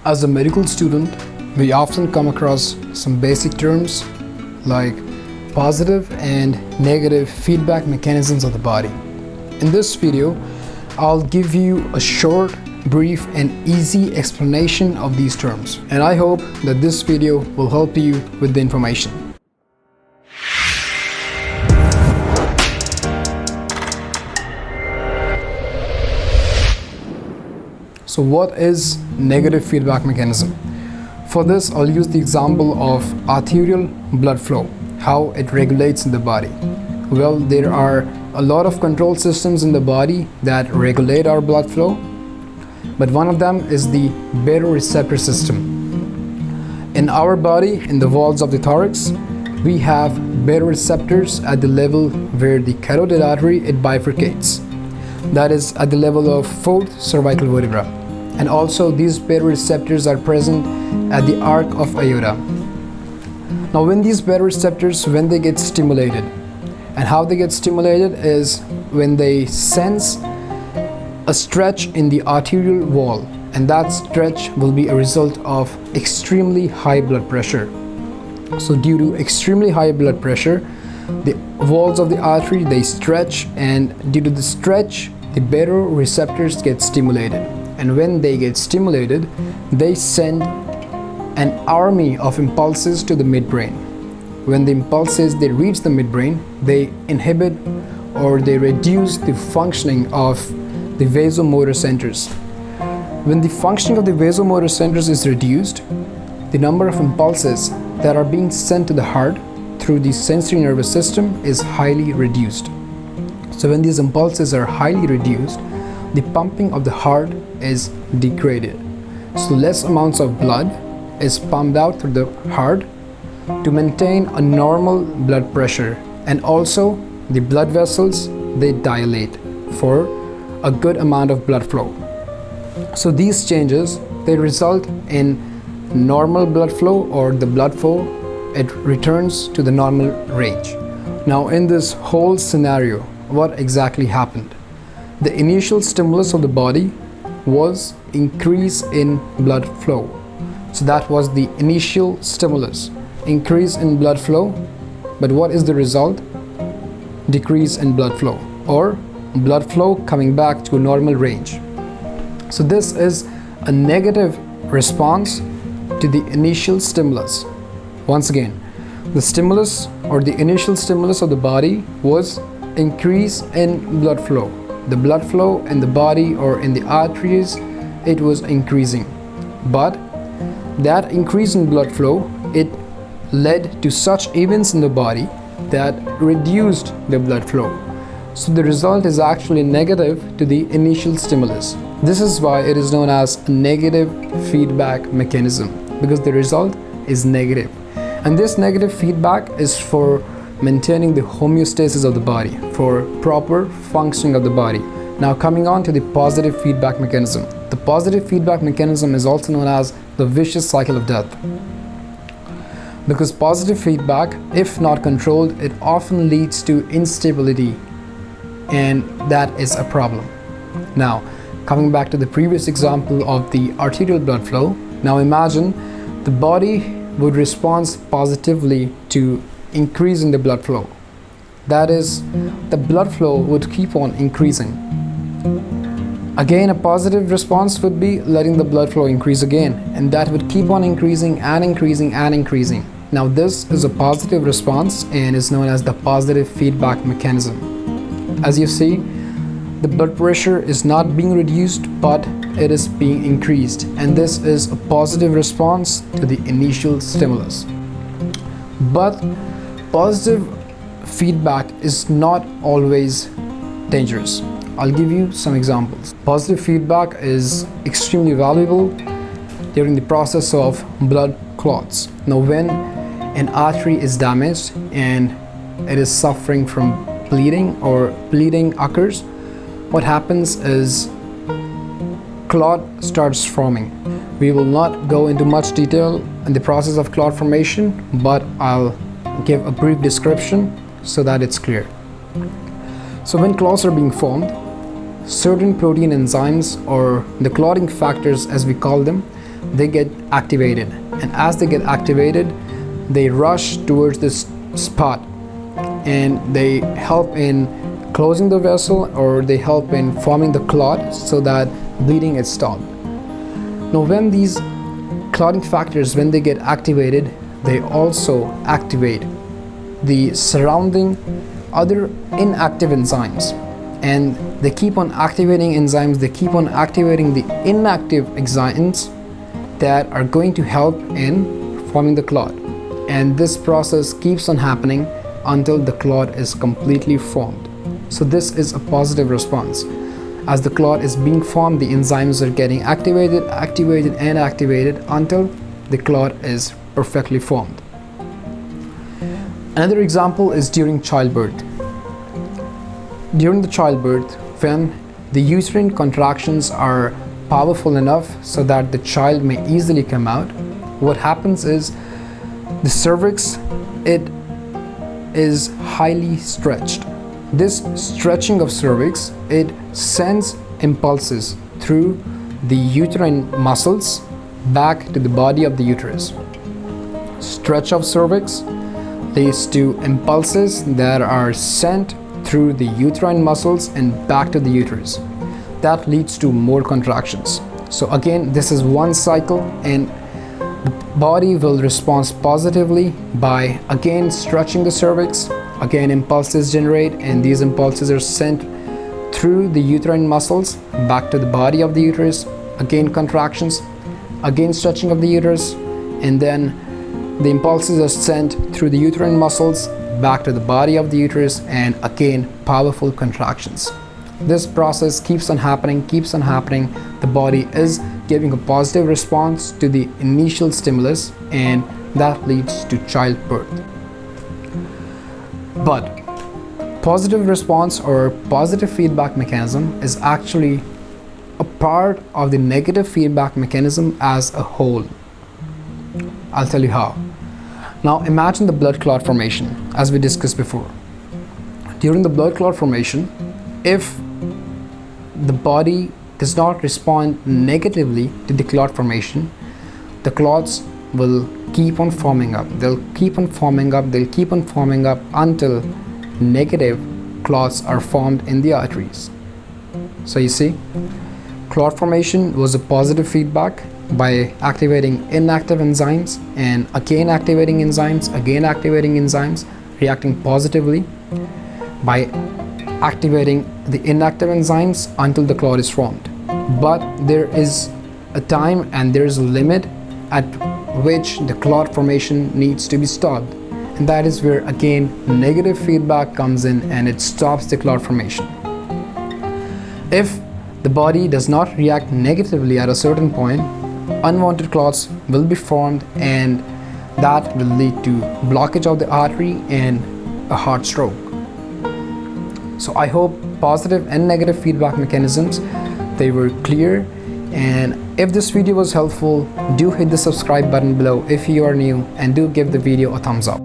As a medical student, we often come across some basic terms like positive and negative feedback mechanisms of the body. In this video, I'll give you a short, brief, and easy explanation of these terms, and I hope that this video will help you with the information. So what is negative feedback mechanism? For this, I'll use the example of arterial blood flow, how it regulates in the body. Well, there are a lot of control systems in the body that regulate our blood flow, but one of them is the Baroreceptor System. In our body, in the walls of the thorax, we have baroreceptors at the level where the carotid artery it bifurcates. That is at the level of 4th cervical vertebra. And also these baroreceptors are present at the arc of aorta. Now when these baroreceptors, when they get stimulated, and how they get stimulated is when they sense a stretch in the arterial wall, and that stretch will be a result of extremely high blood pressure. So due to extremely high blood pressure, the walls of the artery they stretch, and due to the stretch, the baroreceptors get stimulated. And when they get stimulated, they send an army of impulses to the midbrain. When the impulses they reach the midbrain, they inhibit or they reduce the functioning of the vasomotor centers. When the functioning of the vasomotor centers is reduced, the number of impulses that are being sent to the heart through the sensory nervous system is highly reduced. So when these impulses are highly reduced, the pumping of the heart is degraded. So less amounts of blood is pumped out through the heart to maintain a normal blood pressure, and also the blood vessels they dilate for a good amount of blood flow. So these changes they result in normal blood flow, or the blood flow it returns to the normal range. Now in this whole scenario, what exactly happened? The initial stimulus of the body was increase in blood flow. So that was the initial stimulus, increase in blood flow. But what is the result? Decrease in blood flow, or blood flow coming back to a normal range. So this is a negative response to the initial stimulus. Once again, the stimulus or the initial stimulus of the body was increase in blood flow. The blood flow in the body or in the arteries, it was increasing. But that increase in blood flow, it led to such events in the body that reduced the blood flow. So the result is actually negative to the initial stimulus. This is why it is known as a negative feedback mechanism, because the result is negative. And this negative feedback is for maintaining the homeostasis of the body, for proper functioning of the body. Now coming on to the positive feedback mechanism. The positive feedback mechanism is also known as the vicious cycle of death. Because positive feedback, if not controlled, it often leads to instability, and that is a problem. Now coming back to the previous example of the arterial blood flow, now imagine the body would respond positively to increase in the blood flow. That is, the blood flow would keep on increasing. Again, a positive response would be letting the blood flow increase again, and that would keep on increasing and increasing and increasing. Now this is a positive response and is known as the positive feedback mechanism. As you see, the blood pressure is not being reduced, but it is being increased, and this is a positive response to the initial stimulus. But positive feedback is not always dangerous. I'll give you some examples. Positive feedback is extremely valuable during the process of blood clots. Now when an artery is damaged and it is suffering from bleeding, or bleeding occurs, what happens is clot starts forming. We will not go into much detail in the process of clot formation, but I'll give a brief description so that it's clear. So when clots are being formed, certain protein enzymes, or the clotting factors as we call them, they get activated, and as they get activated, they rush towards this spot, and they help in closing the vessel, or they help in forming the clot so that bleeding is stopped. Now when these clotting factors, when they get activated, they also activate the surrounding other inactive enzymes, and they keep on activating enzymes, they keep on activating the inactive enzymes that are going to help in forming the clot, and this process keeps on happening until the clot is completely formed. So this is a positive response. As the clot is being formed, the enzymes are getting activated until the clot is perfectly formed. Another example is during childbirth. During the childbirth, when the uterine contractions are powerful enough so that the child may easily come out, what happens is the cervix, it is highly stretched. This stretching of cervix, it sends impulses through the uterine muscles back to the body of the uterus. Stretch of cervix leads to impulses that are sent through the uterine muscles and back to the uterus. That leads to more contractions. So again, this is one cycle, and the body will respond positively by again stretching the cervix. Again, impulses generate, and these impulses are sent through the uterine muscles back to the body of the uterus. Again, contractions, again stretching of the uterus, and then the impulses are sent through the uterine muscles back to the body of the uterus, and again powerful contractions. This process keeps on happening. The body is giving a positive response to the initial stimulus, and that leads to childbirth. But positive response or positive feedback mechanism is actually a part of the negative feedback mechanism as a whole. I'll tell you how. Now imagine the blood clot formation, as we discussed before. During the blood clot formation, if the body does not respond negatively to the clot formation, the clots will keep on forming up. They'll keep on forming up until negative clots are formed in the arteries. So you see, clot formation was a positive feedback by activating inactive enzymes, and again activating enzymes, reacting positively by activating the inactive enzymes until the clot is formed. But there is a time and there is a limit at which the clot formation needs to be stopped, and that is where again negative feedback comes in and it stops the clot formation. If the body does not react negatively at a certain point, unwanted clots will be formed, and that will lead to blockage of the artery and a heart stroke. So I hope positive and negative feedback mechanisms, they were clear, and if this video was helpful, do hit the subscribe button below if you are new, and do give the video a thumbs up.